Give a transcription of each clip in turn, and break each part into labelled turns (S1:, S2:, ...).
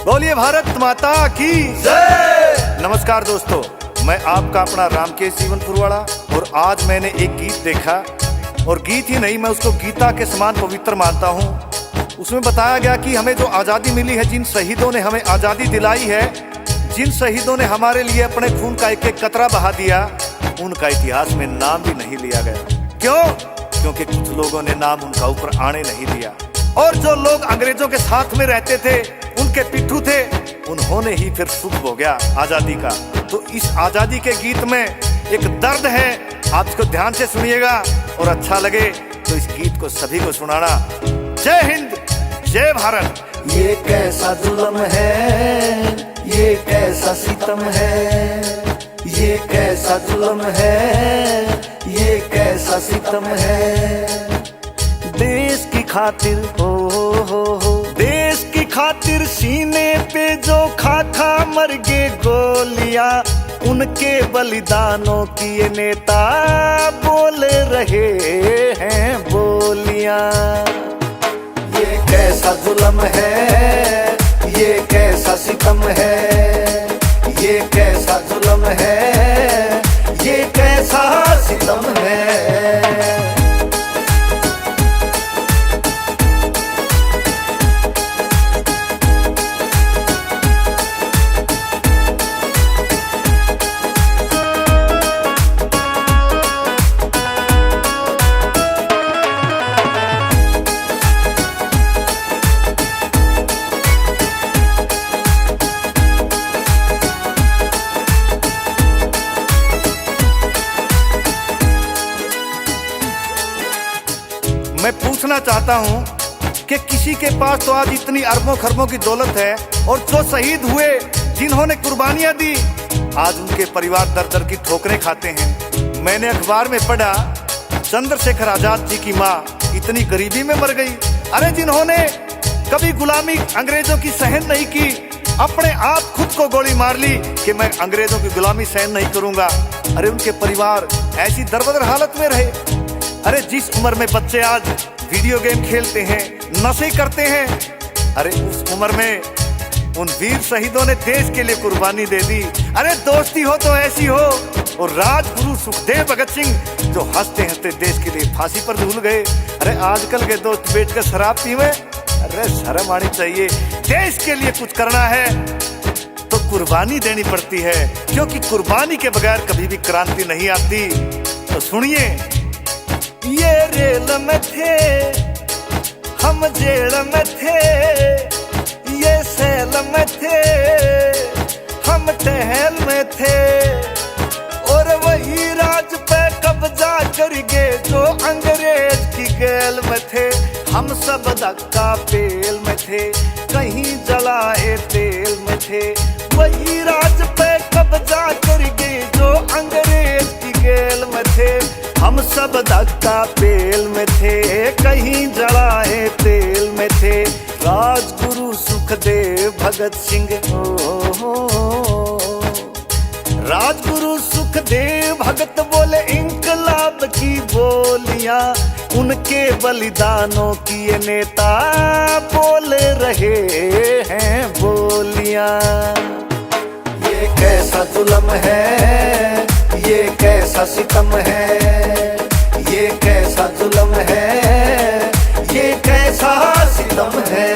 S1: बोलिए भारत माता की जय। नमस्कार दोस्तों, मैं आपका अपना रामकेश जीवन पुरवाड़ा। और आज मैंने एक गीत देखा, और गीत ही नहीं, मैं उसको गीता के समान पवित्र मानता हूँ। उसमें बताया गया कि हमें जो आज़ादी मिली है, जिन शहीदों ने हमें आज़ादी दिलाई है, जिन शहीदों ने हमारे लिए अपने खून का एक एक कतरा बहा दिया, उनका इतिहास में नाम भी नहीं लिया गया। क्यों? क्योंकि कुछ लोगों ने नाम उनका ऊपर आने नहीं दिया। और जो लोग अंग्रेजों के साथ में रहते थे, उनके पिट्ठू थे, उन्होंने ही फिर सुख भोगा आजादी का। तो इस आजादी के गीत में एक दर्द है, आप इसको ध्यान से सुनिएगा और अच्छा लगे तो इस गीत को सभी को सुनाना। जय हिंद, जय भारत।
S2: ये कैसा जुल्म है, ये कैसा सितम है, ये कैसा जुल्म है, ये कैसा सितम है।
S1: देश की खातिर हो, देश की खातिर सीने पे जो खा खा मर गे गोलियां, उनके बलिदानों की ये नेता बोल रहे हैं बोलियां।
S2: ये कैसा जुल्म है, ये कैसा सितम है, ये कैसा जुल्म है, ये कैसा सितम है।
S1: मैं पूछना चाहता हूं कि किसी के पास तो आज इतनी अरबों खरबों की दौलत है, और जो शहीद हुए, जिन्होंने कुर्बानियां दी, आज उनके परिवार दर दर की ठोकरें खाते हैं। मैंने अखबार में पढ़ा, चंद्रशेखर आजाद जी की माँ इतनी गरीबी में मर गई। अरे जिन्होंने कभी गुलामी अंग्रेजों की सहन नहीं की, अपने आप खुद को गोली मार ली कि मैं अंग्रेजों की गुलामी सहन नहीं करूंगा। अरे उनके परिवार ऐसी दरबदर हालत में रहे। अरे जिस उम्र में बच्चे आज वीडियो गेम खेलते हैं, नशे करते हैं, अरे उस उम्र में उन वीर शहीदों ने देश के लिए कुर्बानी दे दी। अरे दोस्ती हो तो ऐसी हो। और राजगुरु सुखदेव भगत सिंह जो हंसते हंसते देश के लिए फांसी पर झूल गए। अरे आजकल के दोस्त बैठकर शराब पीवे, अरे शर्म आनी चाहिए। देश के लिए कुछ करना है तो कुर्बानी देनी पड़ती है, क्योंकि कुर्बानी के बगैर कभी भी क्रांति नहीं आती। तो सुनिए,
S2: ये रेल में थे, हम जेल में थे, ये सेल में थे, हम टहल में थे, और वही राज पे कब्जा कर गए जो अंग्रेज की गैल में थे। हम सब धक्का पेल में थे, कहीं जलाए तेल में थे, वही राज पे कब्जा कर गए जो अंग्रेज की गैल में थे। हम सब धक्का पेल में थे, कहीं जलाए तेल में थे। राजगुरु सुखदेव भगत सिंह, राजगुरु सुखदेव भगत बोले इंकलाब की बोलियां, उनके बलिदानों की ये नेता बोल रहे हैं बोलियां। ये कैसा जुल्म है, ये कैसा सितम है, ये कैसा जुल्म है, ये कैसा सितम है।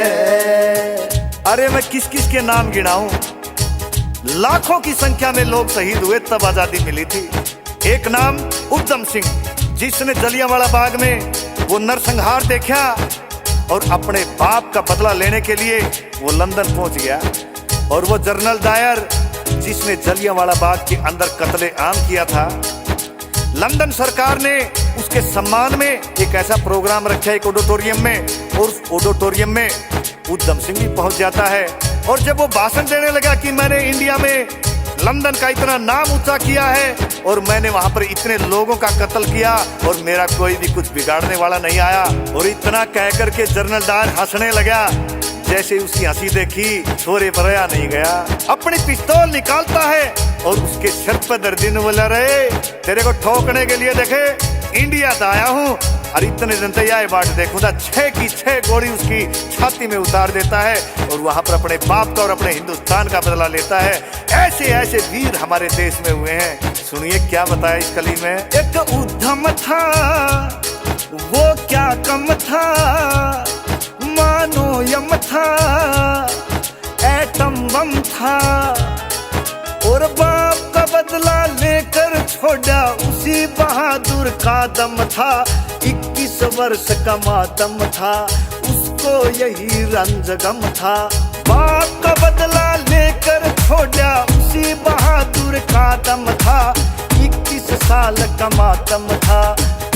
S1: अरे मैं किस किस के नाम गिनाऊं? लाखों की संख्या में लोग शहीद हुए तब आजादी मिली थी। एक नाम उधम सिंह, जिसने जलियांवाला बाग में वो नरसंहार देखा और अपने बाप का बदला लेने के लिए वो लंदन पहुंच गया। और वो जनरल डायर, जिसने जलियांवाला बाग के अंदर कत्ले आम किया था। लंदन सरकार ने उसके सम्मान में एक ऐसा प्रोग्राम रखा एक ऑडिटोरियम में, और उस ऑडिटोरियम में उधम सिंह भी पहुंच जाता है। और जब वो भाषण देने लगा कि मैंने इंडिया में लंदन का इतना नाम ऊंचा किया है, और मैंने वहां पर इतने लोगों का कत्ल किया, और मेरा कोई भी कुछ बिगाड़ने वाला नहीं आया, और इतना कह करके जनरल डायर हंसने लगा। जैसे उसकी हंसी देखी, छोरे बरया नहीं गया। अपनी पिस्तौल निकालता है और उसके सर पर दर्दी ने बोला, रे तेरे को ठोकने के लिए देखे इंडिया से आया हूँ, और इतने जनतैया बाट देखो था 6 की 6 गोली उसकी छाती में उतार देता है और वहां पर अपने बाप का और अपने हिंदुस्तान का बदला लेता है। ऐसे ऐसे वीर हमारे देश में हुए हैं। सुनिए क्या बताया इस कली में।
S2: एक उद्यम था वो क्या कम था, मानो यम था, एटम बम था, और बाप का बदला लेकर छोड़ा उसी बहादुर का दम था। 21 वर्ष का मातम था, उसको यही रंजगम था। बाप का बदला लेकर छोड़ा उसी बहादुर का दम था। 21 साल का मातम था,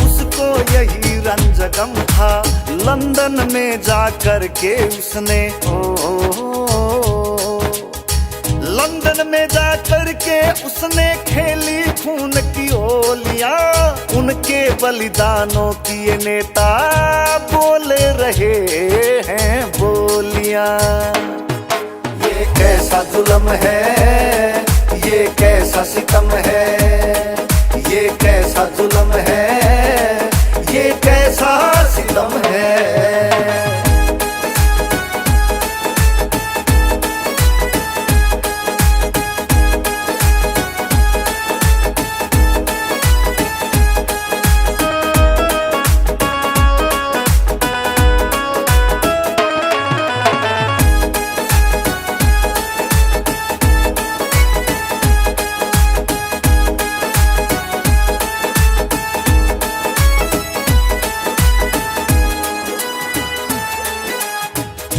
S2: उसको यही रंजगम था। लंदन में जाकर के उसने लंदन में जाकर के उसने खेली खून की होलियां। उनके बलिदानों की ये नेता बोले रहे हैं बोलियां। ये कैसा जुल्म है, ये कैसा सितम है, ये कैसा जुल्म है, ये कैसा सितम है।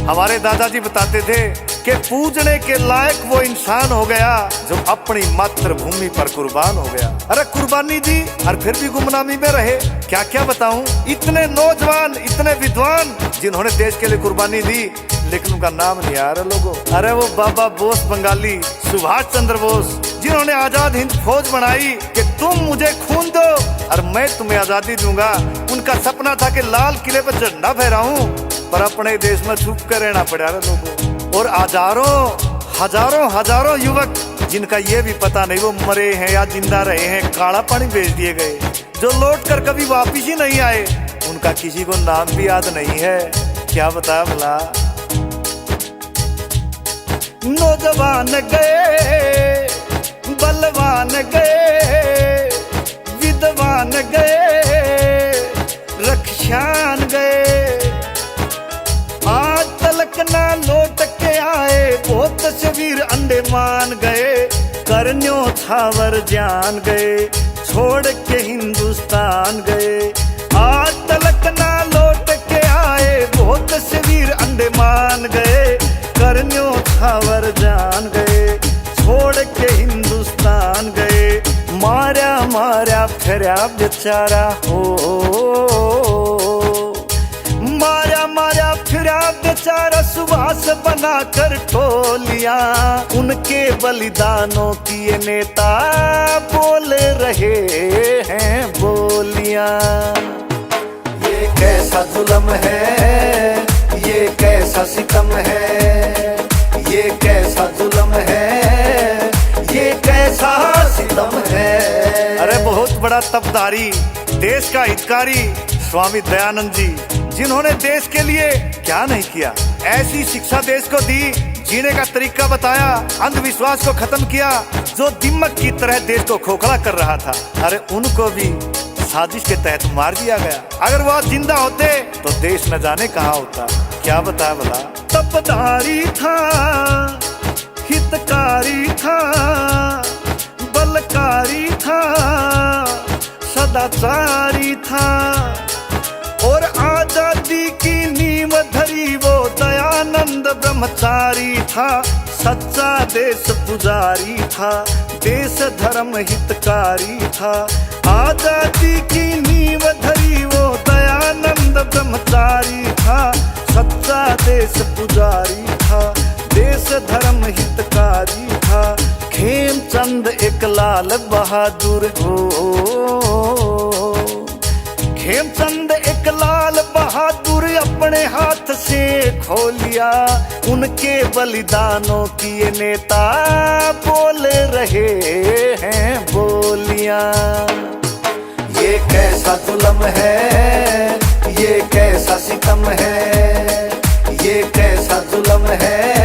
S1: हमारे दादाजी बताते थे कि पूजने के लायक वो इंसान हो गया जो अपनी मातृभूमि पर कुर्बान हो गया। अरे कुर्बानी दी और फिर भी गुमनामी में रहे। क्या क्या बताऊं, इतने नौजवान, इतने विद्वान जिन्होंने देश के लिए कुर्बानी दी, लेकिन उनका नाम नहीं आ रहा लोगों। अरे वो बाबा बोस बंगाली, सुभाष चंद्र बोस, जिन्होंने आजाद हिंद फौज बनाई कि तुम मुझे खून दो और मैं तुम्हें आजादी दूंगा। उनका सपना था कि लाल किले पर झंडा फहराऊं, पर अपने देश में छुप कर रहना पड़ा लोगों। और हजारों युवक जिनका ये भी पता नहीं वो मरे हैं या जिंदा रहे हैं, काला पानी भेज दिए गए, जो लौट कर कभी वापिस ही नहीं आए। उनका किसी को नाम भी याद नहीं है। क्या बताया भला।
S2: नौजवान गए, बलवान गए, विद्वान गए, रक्षान गए, आज तलक ना लौट के आए। वो तस्वीर अंडमान गए, करन्यो छावर जान गए, छोड़ के हिंदुस्तान गए। आज तलक ना लौट के आए, वो तस्वीर अंडमान गए, करन्यो छावर जान गए, छोड़ के हिंदुस्तान गए। मारा मारा फिरा बेचारा हो, मारा मारा फिरा बेचारा सुभाष बना कर टोलियां। उनके बलिदानों की ये नेता बोले रहे हैं बोलियां। ये कैसा जुल्म है, ये कैसा सितम है, ये कैसा जुल्म है, ये कैसा सितम है।
S1: अरे बहुत बड़ा तपदारी, देश का हितकारी स्वामी दयानंद जी, जिन्होंने देश के लिए क्या नहीं किया। ऐसी शिक्षा देश को दी, जीने का तरीका बताया, अंधविश्वास को खत्म किया, जो दिमक की तरह देश को खोखला कर रहा था। अरे उनको भी साजिश के तहत मार दिया गया। अगर वो आज जिंदा होते तो देश न जाने कहाँ होता। क्या बताया भला।
S2: तपदारी था, हितकारी था, बलकारी था, सदाचारी था, और आजादी की नींव धरी वो दयानंद ब्रह्मचारी था। सच्चा देश पुजारी था, देश धर्म हितकारी था। आजादी की नींव धरी वो दयानंद ब्रह्मचारी था। सच्चा देश पुजारी था, देश धर्म हितकारी था। खेमचंद एक लाल बहादुर हो, खेमचंद एक लाल बहादुर अपने हाथ से खोलिया। उनके बलिदानों की ये नेता बोले रहे हैं बोलियां। ये कैसा जुल्म है, ये कैसा सितम है, ये कैसा जुल्म है,